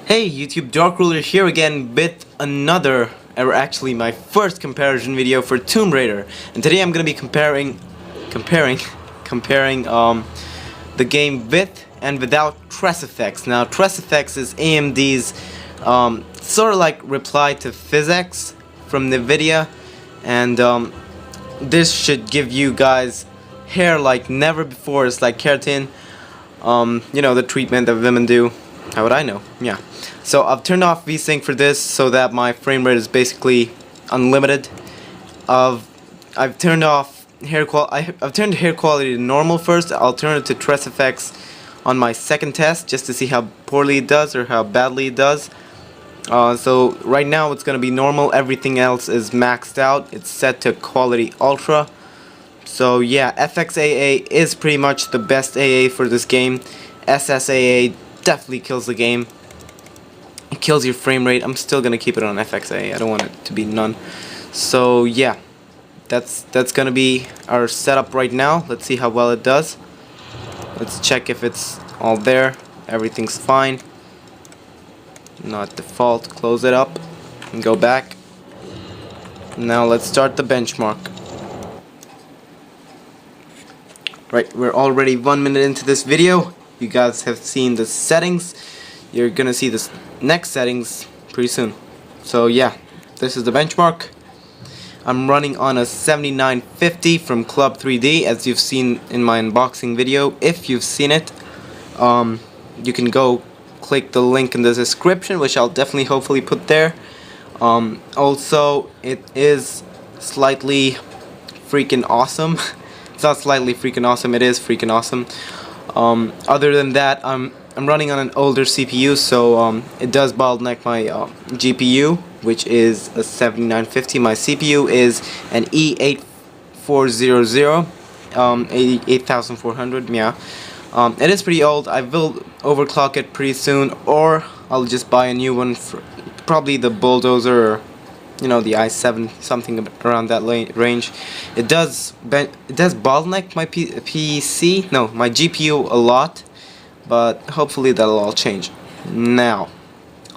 Hey YouTube, Dark Ruler here again with another, or actually my first comparison video for Tomb Raider. And today I'm gonna be comparing the game with and without TressFX. Now TressFX is AMD's sort of like reply to PhysX from NVIDIA, and this should give you guys hair like never before. It's like keratin, you know, the treatment that women do. How would I know? Yeah. So I've turned off VSync for this so that my frame rate is basically unlimited. I've turned off I've turned hair quality to normal first. I'll turn it to TressFX on my second test just to see how poorly it does or how badly it does. So right now it's gonna be normal. Everything else is maxed out. It's set to quality ultra. So yeah, FXAA is pretty much the best AA for this game. SSAA definitely kills the game. It kills your frame rate. I'm still gonna keep it on FXAA. I don't want it to be none. So yeah, that's gonna be our setup right now. Let's see how well it does. Let's check if it's all there. Everything's fine. Not default. Close it up and go back. Now let's start the benchmark. Right, we're already 1 minute into this video. You guys have seen the settings. You're gonna see the next settings pretty soon. So yeah, this is the benchmark. I'm running on a 7950 from Club 3D, as you've seen in my unboxing video. If you've seen it, you can go click the link in the description, which I'll definitely hopefully put there. Also, it is slightly freaking awesome. It's not slightly freaking awesome, it is freaking awesome. Other than that, I'm running on an older CPU, so it does bottleneck my GPU, which is a 7950. My CPU is an E8400, 8400. Yeah, it is pretty old. I will overclock it pretty soon, or I'll just buy a new one, for probably the Bulldozer, or you know, the i7, something around that range. It does bottleneck my my GPU a lot, but hopefully that'll all change. Now,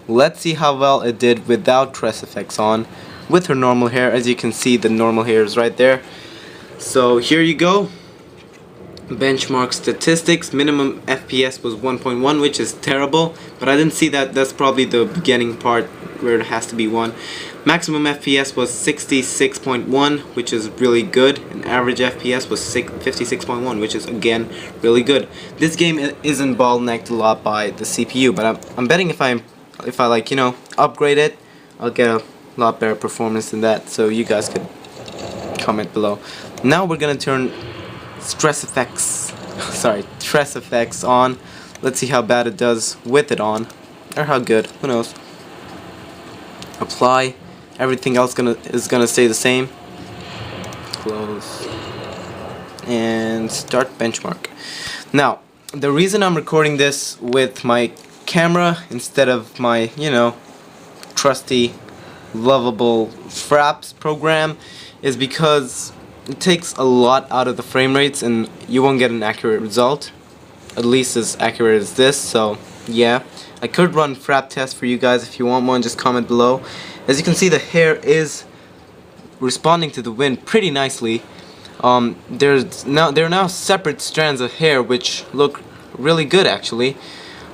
let's see how well it did without TressFX on, with her normal hair. As you can see, the normal hair is right there. So here you go. Benchmark statistics. Minimum FPS was 1.1, which is terrible, but I didn't see that. That's probably the beginning part where it has to be 1. Maximum FPS was 66.1, which is really good, and average FPS was 56.1, which is again really good. This game isn't bottlenecked a lot by the CPU, but I'm betting if I like, you know, upgrade it, I'll get a lot better performance than that. So you guys could comment below. Now we're gonna turn TressFX on. Let's see how bad it does with it on, or how good. Who knows? Apply. Everything else is gonna stay the same. Close and start benchmark. Now, the reason I'm recording this with my camera instead of my, you know, trusty, lovable Fraps program is because it takes a lot out of the frame rates, and you won't get an accurate result, at least as accurate as this. So yeah, I could run Frap test for you guys. If you want one, just comment below. As you can see, the hair is responding to the wind pretty nicely. There are now separate strands of hair which look really good actually.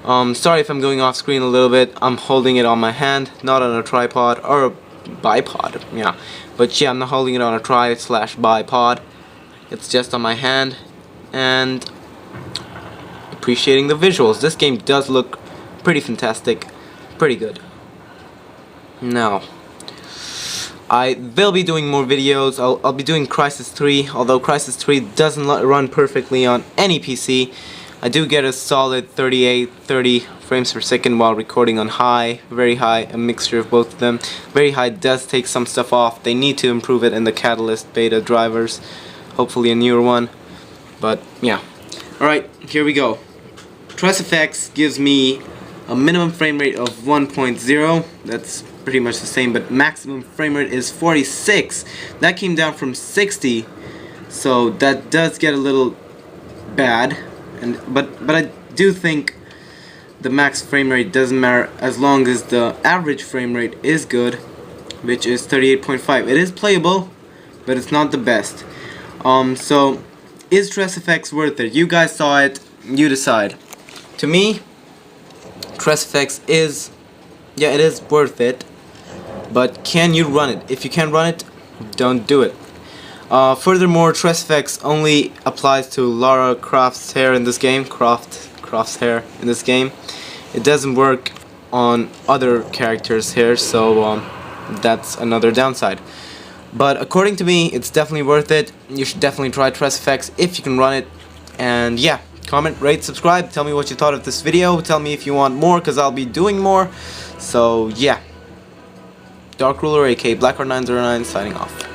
Sorry if I'm going off screen a little bit. I'm holding it on my hand, not on a tripod or a bipod. Yeah, but yeah, I'm not holding it on a tri/bipod. It's just on my hand, and appreciating the visuals. This game does look pretty fantastic, pretty good. Now, I will be doing more videos. I'll be doing Crysis 3, although Crysis 3 doesn't run perfectly on any PC. I do get a solid 30 frames per second while recording on high, very high, a mixture of both of them. Very high does take some stuff off. They need to improve it in the Catalyst beta drivers, hopefully a newer one. But yeah. Alright, here we go. TressFX gives me a minimum frame rate of 1.0. That's pretty much the same, but maximum frame rate is 46. That came down from 60, so that does get a little bad. But I do think the max frame rate doesn't matter as long as the average frame rate is good, which is 38.5. It is playable, but it's not the best. So is TressFX worth it? You guys saw it, you decide. To me, TressFX is, yeah, it is worth it, but can you run it? If you can't run it, don't do it. Furthermore, TressFX only applies to Lara Croft's hair in this game. Croft's hair in this game. It doesn't work on other characters' hair, so that's another downside. But according to me, it's definitely worth it. You should definitely try TressFX if you can run it. And yeah, comment, rate, subscribe. Tell me what you thought of this video. Tell me if you want more, because I'll be doing more. So yeah. Dark Ruler, aka Blackheart909, signing off.